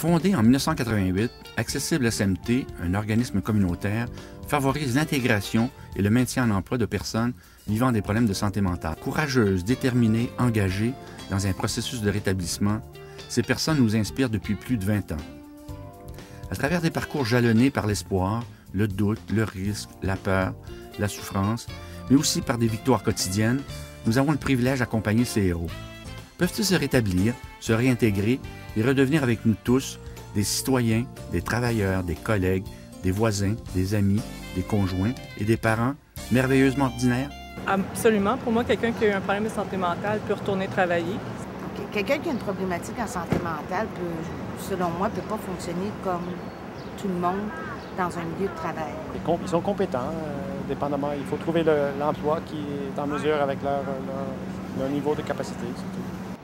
Fondé en 1988, Accessible SMT, un organisme communautaire, favorise l'intégration et le maintien en emploi de personnes vivant des problèmes de santé mentale. Courageuses, déterminées, engagées dans un processus de rétablissement, ces personnes nous inspirent depuis plus de 20 ans. À travers des parcours jalonnés par l'espoir, le doute, le risque, la peur, la souffrance, mais aussi par des victoires quotidiennes, nous avons le privilège d'accompagner ces héros. Peuvent-ils se rétablir, se réintégrer et redevenir avec nous tous des citoyens, des travailleurs, des collègues, des voisins, des amis, des conjoints et des parents merveilleusement ordinaires? Absolument. Pour moi, quelqu'un qui a eu un problème de santé mentale peut retourner travailler. Quelqu'un qui a une problématique en santé mentale peut, selon moi, ne peut pas fonctionner comme tout le monde dans un milieu de travail. Ils sont compétents, dépendamment. Il faut trouver l'emploi qui est en mesure avec leur niveau de capacité.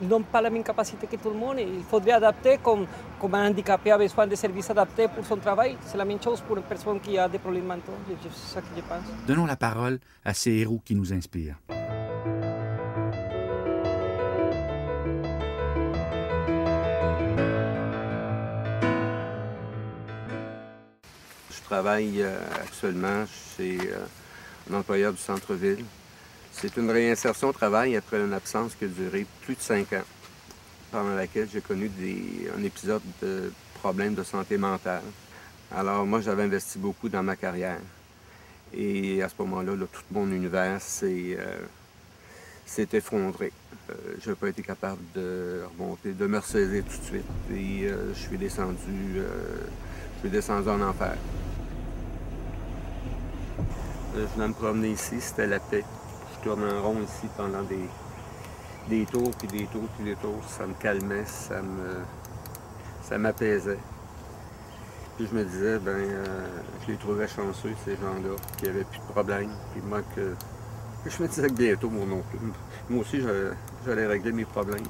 Ils n'ont pas la même capacité que tout le monde. Il faudrait adapter comme un handicapé a besoin de services adaptés pour son travail. C'est la même chose pour une personne qui a des problèmes mentaux. C'est ça que je pense. Donnons la parole à ces héros qui nous inspirent. Je travaille actuellement chez un employeur du centre-ville. C'est une réinsertion au travail après une absence qui a duré plus de 5 ans, pendant laquelle j'ai connu un épisode de problèmes de santé mentale. Alors moi, j'avais investi beaucoup dans ma carrière. Et à ce moment-là, tout mon univers s'est effondré. Je n'ai pas été capable de remonter, de me ressaisir tout de suite. Et je suis descendu en enfer. Je venais me promener ici, c'était la paix. Je tourne en rond ici pendant des tours, puis des tours, puis des tours. Ça me calmait, ça m'apaisait. Puis je me disais, je les trouvais chanceux, ces gens-là, qui n'avaient plus de problème. Puis moi, je me disais que bientôt, moi aussi, j'allais régler mes problèmes.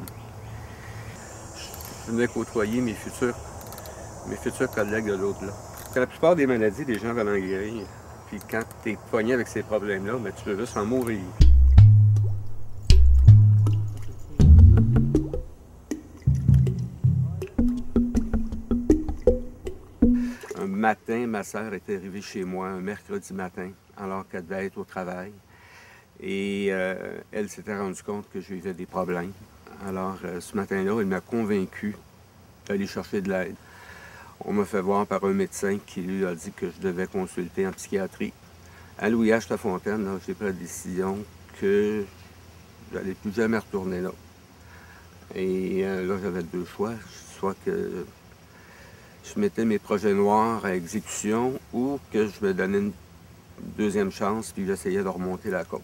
Je venais côtoyer mes futurs collègues de l'au-delà. La plupart des maladies, les gens veulent en guérir. Puis quand tu es pogné avec ces problèmes-là, tu veux juste en mourir. Un matin, ma sœur est arrivée chez moi, un mercredi matin, alors qu'elle devait être au travail. Et elle s'était rendue compte que je vivais des problèmes. Alors, ce matin-là, elle m'a convaincu d'aller chercher de l'aide. On m'a fait voir par un médecin qui lui a dit que je devais consulter en psychiatrie. À Louis H. Lafontaine, j'ai pris la décision que je n'allais plus jamais retourner là. Et là, j'avais deux choix. Soit que je mettais mes projets noirs à exécution ou que je me donnais une deuxième chance puis j'essayais de remonter la côte.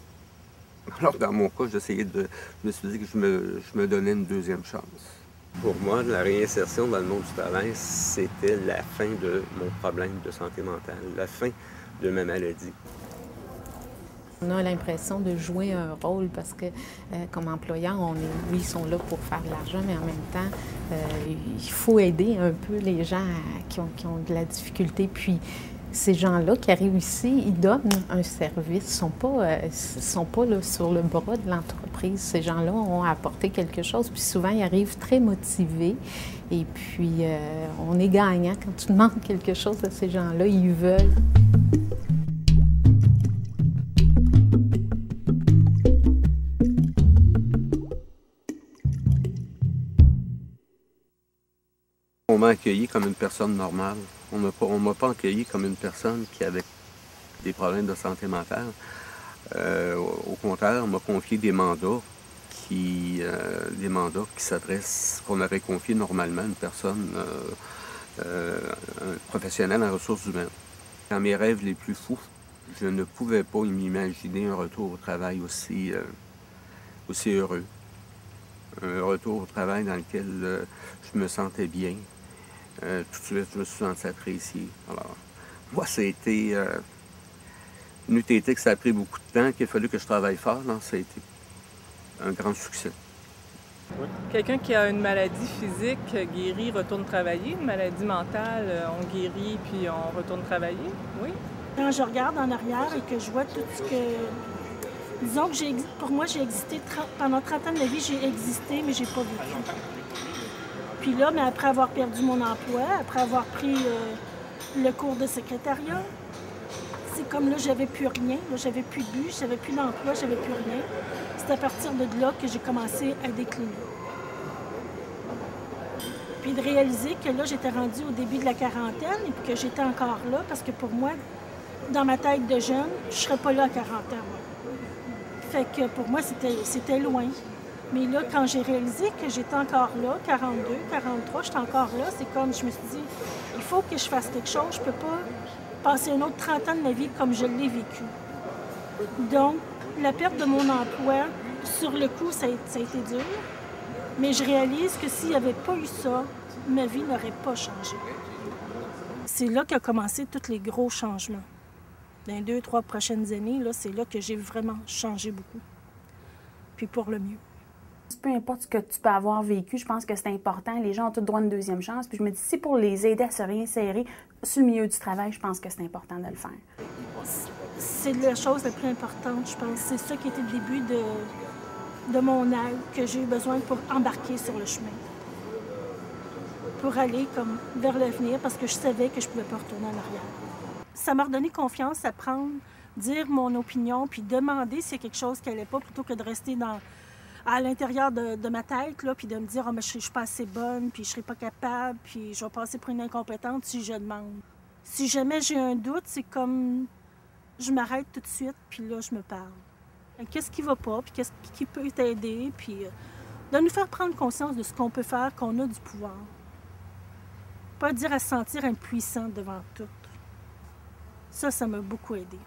Alors, dans mon cas, je me suis dit que je me donnais une deuxième chance. Pour moi, la réinsertion dans le monde du travail, c'était la fin de mon problème de santé mentale, la fin de ma maladie. On a l'impression de jouer un rôle parce que, comme employeur, oui, ils sont là pour faire de l'argent, mais en même temps, il faut aider un peu les gens qui ont de la difficulté. Puis, ces gens-là qui arrivent ici, ils donnent un service. Ils ne sont pas là, sur le bras de l'entreprise. Ces gens-là ont apporté quelque chose. Puis souvent, ils arrivent très motivés. Et puis, on est gagnant. Quand tu demandes quelque chose à ces gens-là, ils veulent. On m'a accueilli comme une personne normale. On ne m'a pas accueilli comme une personne qui avait des problèmes de santé mentale. Au contraire, on m'a confié des mandats qui s'adressent, qu'on aurait confié normalement à une personne professionnelle en ressources humaines. Dans mes rêves les plus fous, je ne pouvais pas m'imaginer un retour au travail aussi heureux. Un retour au travail dans lequel je me sentais bien. Tout de suite, je me suis senti apprécié. Alors, moi, ça a été une UTT que ça a pris beaucoup de temps, qu'il a fallu que je travaille fort. Non, ça a été un grand succès. Oui. Quelqu'un qui a une maladie physique guérie, retourne travailler. Une maladie mentale, on guérit puis on retourne travailler. Oui. Quand je regarde en arrière et que je vois tout ce que... Disons que pour moi, j'ai existé pendant 30 ans de ma vie, j'ai existé, mais j'ai pas vécu. Puis là, mais après avoir perdu mon emploi, après avoir pris le cours de secrétariat, c'est comme là, j'avais plus rien. Là, j'avais plus de but, j'avais plus d'emploi, j'avais plus rien. C'est à partir de là que j'ai commencé à décliner. Puis de réaliser que là, j'étais rendue au début de la quarantaine et puis que j'étais encore là parce que pour moi, dans ma tête de jeune, je ne serais pas là à 40 ans. Moi. Fait que pour moi, c'était loin. Mais là, quand j'ai réalisé que j'étais encore là, 42, 43, j'étais encore là, c'est comme, je me suis dit, il faut que je fasse quelque chose. Je ne peux pas passer un autre 30 ans de ma vie comme je l'ai vécu. Donc, la perte de mon emploi, sur le coup, ça a été dur. Mais je réalise que s'il n'y avait pas eu ça, ma vie n'aurait pas changé. C'est là qu'a commencé tous les gros changements. Dans les 2-3 prochaines années, c'est là que j'ai vraiment changé beaucoup. Puis pour le mieux. Peu importe ce que tu peux avoir vécu, je pense que c'est important. Les gens ont tout droit à une deuxième chance. Puis je me dis, si pour les aider à se réinsérer sur le milieu du travail, je pense que c'est important de le faire. C'est la chose la plus importante, je pense. C'est ça qui était le début de mon aide que j'ai eu besoin pour embarquer sur le chemin. Pour aller comme vers l'avenir parce que je savais que je ne pouvais pas retourner en arrière. Ça m'a redonné confiance à prendre, dire mon opinion, puis demander s'il y a quelque chose qui n'allait pas plutôt que de rester à l'intérieur de ma tête, là, puis de me dire « Ah, mais je ne suis pas assez bonne, puis je ne serai pas capable, puis je vais passer pour une incompétente si je demande. » Si jamais j'ai un doute, c'est comme je m'arrête tout de suite, puis là, je me parle. Qu'est-ce qui ne va pas, puis qu'est-ce qui peut t'aider, puis de nous faire prendre conscience de ce qu'on peut faire, qu'on a du pouvoir. Pas dire à se sentir impuissant devant tout. Ça m'a beaucoup aidé.